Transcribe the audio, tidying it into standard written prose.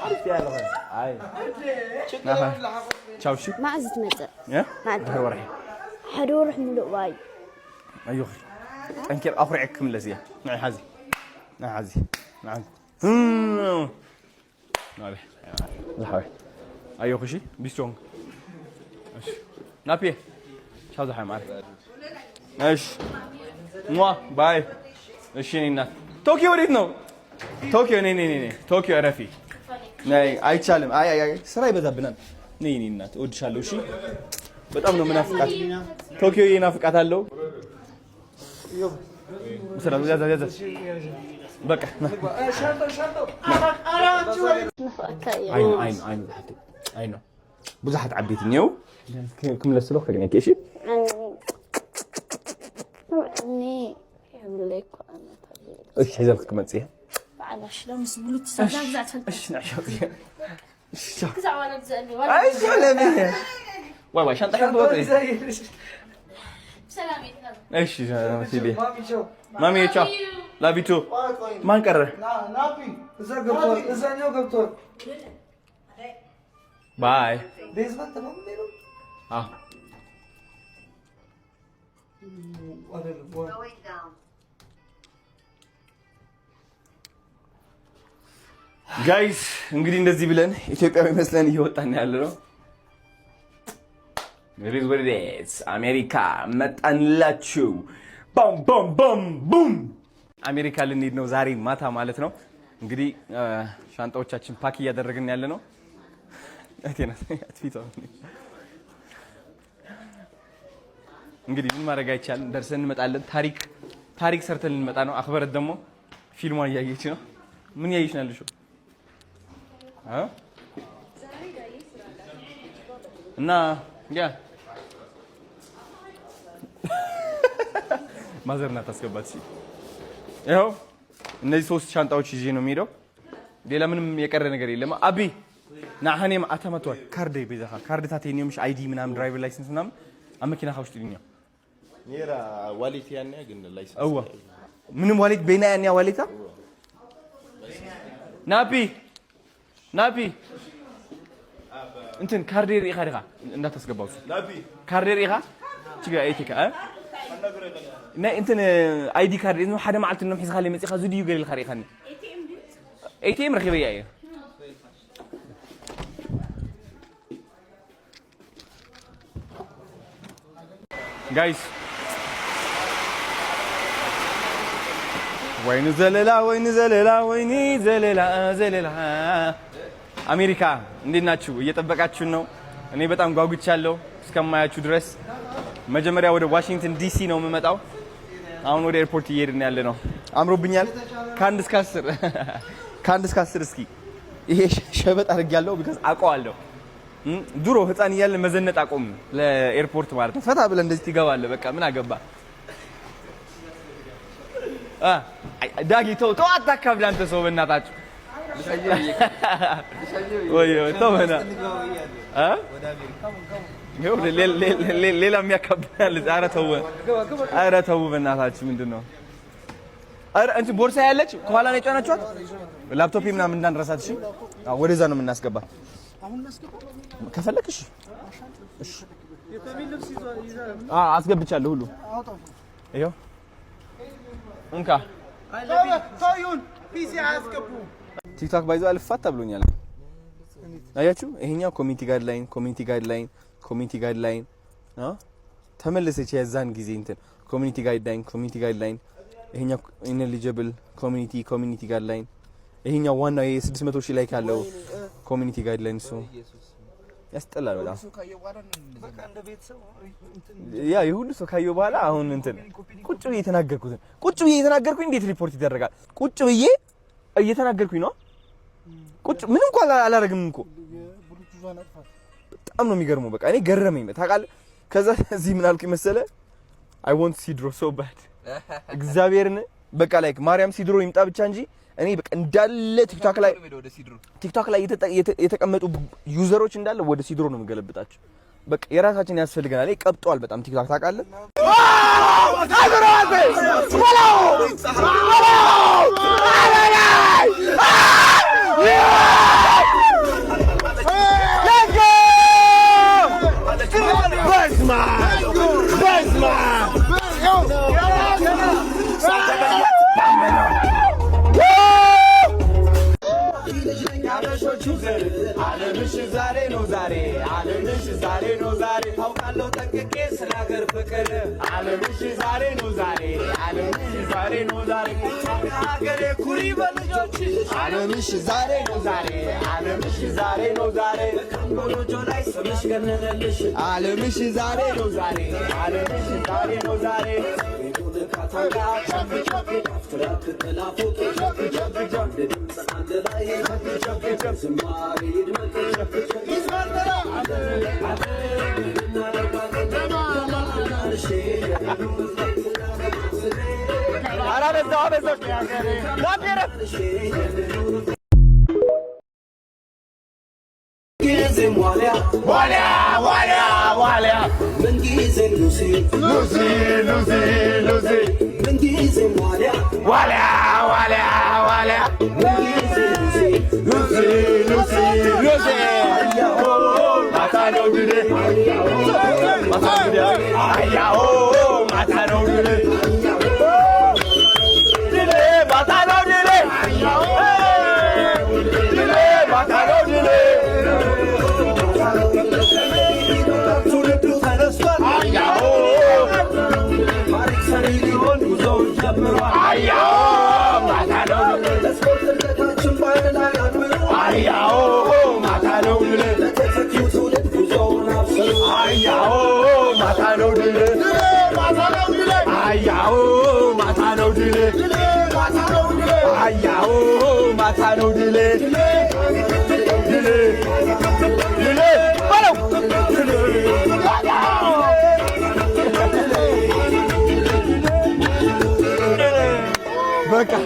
عارف يا لغة هاي تشاو شو ما عزت متى يا ما أدري ورحي حروح ملء واي أيوه أنكر أفرعكم لزيا نعم حزي نعم حزي نعم نعم الحوي أيوه خشي بيسترونج إيش نابي شو ذا حمار إيش موا باي إيش نينا طوكيو وريتنو طوكيو ني طوكيو رفي ناي أي تشالم أي سراي بدأ ني نات ود شالو شيء بتأمنوا منافقات طوكيو ينافقات هلو مثلا زاد بقى عينو بزحت عبيت نيو كم لسلو خلينا كيشي ني يعمل لك ايش حزبك كمان تسيها على شلون سبلو تسافر زعت ايش نعشوتي تسع ولا تزعلني ولا ايش ولا بيه واي شنطه حبوطي سلامي ايش سيدي مامي تشاو لافي تو ما نكرر نابي اذا نيو قبطور باي بيزبط تمام ديرو ጋይስ እንግዲህ እንደዚህ ብለን ኢትዮጵያዊ መስለን እየወጣን ያለነው ሪዝ ወርዴስ አሜሪካ መጣንላችሁ ቦም ቦም ቦም ቡም አሜሪካ ልንሄድ ነው ዛሬ ማታ ማለት ነው እንግዲህ ሻንጣዎቻችን ፓክ እያደረግን ያለ ነው እቴና አትፊቷ እንግዲህ ምን ማድረግ አይቻልም ደርሰን እንመጣለን ታሪክ ሰርተን እንመጣ ነው አክበረት ደግሞ ፊልሟን እያየች ነው ምን ያይሽ ነው ልሽው እና ያ ማዘርና ታስገባት ሲ ይሄው እነዚህ ሶስት ሻንጣዎች ይዤ ነው የሚሄደው ሌላ ምንም የቀረ ነገር የለም አቢ ናሐኔም አተመቷል ካርድ ቤዛኻ ካርድ ታቴኒው ምሽ አይዲ ምናምን ድራይቨር ላይሰንስ ምናምን አመኪና ኻውሽት ዲኛ ኔራ ዋሌት ያኔ ግን ላይሰንስ አዋ ምንም ዋሌት በእና ያኔ ዋሌታ ናፒ እንትን ካርድ ይሪኻ ዲኻ እንዳታስገባው ናፒ ካርድ ይሪኻ ትጋ አይቲካ ና እንትን አይዲ ካርድ ነው ሓደ ማዓልት ነው ሒዝኻ ለመጽኻ ዙድዩ ገሪል ኻሪኻኒ ኤቲኤም ረኺበያ እየ ጋይስ ወይኑ ዘለላ አሜሪካ እንዴት ናችሁ እየጠበቃችሁ ነው እኔ በጣም ጓጉቻለሁ እስከማያችሁ ድረስ መጀመሪያ ወደ ዋሽንግተን ዲሲ ነው የምመጣው አሁን ወደ ኤርፖርት እየሄድን ያለ ነው አምሮብኛል ከአንድ እስከ 10 እስኪ ይሄ ሸበጥ አድርጌያለሁ ቢካዝ አውቀዋለሁ ድሮ ህፃን እያለ መዘነጥ አቆም ለኤርፖርት ማለት ነው ፈታ ብለን እንደዚህ ትገባለህ በቃ ምን አገባ ዳጊ ተው አታካብላ አንተ ሰው በእናታችሁ ወይ ተውና ሌላ የሚያካብላል ኧረ ተው በእናታችሁ ምንድነው ኧረ አንቺ ቦርሳ ያለች ከኋላ ነው የጫናችኋት ላፕቶፕ ምናምን እንዳንረሳት እሺ ወደዛ ነው የምናስገባት አሁን እናስገባ ከፈለክሽ እሺ አስገብቻለሁ ሁሉ ይሄው እንካ ታዩን ፒሲ አስገቡ ቲክቶክ ባይዘው አልፋታ ብሎኛል አያችሁ ይሄኛው ኮሚኒቲ ጋይድላይን ተመለሰች የዛን ጊዜ እንትን ኮሚኒቲ ጋይድላይን ይሄኛው ኢንኤሊጂብል ኮሚኒቲ ጋይድላይን ይሄኛው ዋናው የ600 ሺህ ላይ ካለው ኮሚኒቲ ጋይድላይን ሶ ያስጠላል በጣም ያ የሁሉ ሰው ካየው በኋላ አሁን እንትን ቁጭ ብዬ የተናገርኩኝ እንዴት ሪፖርት ይደረጋል ቁጭ ብዬ እየተናገርኩኝ ነው ቁጭ ምንም እንኳን አላረግም እኮ በጣም ነው የሚገርመው በቃ እኔ ገረመኝ ታውቃለህ ከዛ እዚህ ምን አልኩኝ መሰለ I want ሲድሮ so bad እግዚአብሔርን በቃ ላይክ ማርያም ሲድሮ ይምጣ ብቻ እንጂ እኔ በቃ እንዳለ ቲክቶክ ላይ የተቀመጡ ዩዘሮች እንዳለ ወደ ሲድሮ ነው የምገለብጣቸው በቃ የራሳችን ያስፈልገናል ቀብጧል በጣም ቲክቶክ ታውቃለህ ያበሾቹ ዘር ዓለምሽ ዛሬ ነው ዛሬ ዓለምሽ ዛሬ ነው ዛሬ ታውቃለሁ ጠንቅቄ ስለ ሀገር ፍቅር ዓለምሽ ዛሬ ነው ዛሬ ዓለምሽ ዛሬ ነው ዛሬ ሀገሬ ኩሪ በልጆችሽ ዓለምሽ ዛሬ ነው ዛሬ ዓለምሽ ዛሬ ነው ዛሬ በካምቦሎጆ ላይ ስምሽ ገነነልሽ ዓለምሽ ዛሬ ነው ዛሬ ዓለምሽ ዛሬ ነው ዛሬ ዋልያ ዋልያ ዋልያ ምንጊዜም ሉሲ ሉሲ ሉሲ ሉሲ ምንጊዜም ዋልያ ዋልያ ዋልያ ዋልያ ምንጊዜም ሉሲ ሉሲ ሉሲ ማታ ነው ድሬ ማታ ነው ድሬ አያሆ ማታ ነው ድሬ ድሬ ማታ ነው ድሬ አያሆ ድሬ ማታ ነው ድሬ በቃ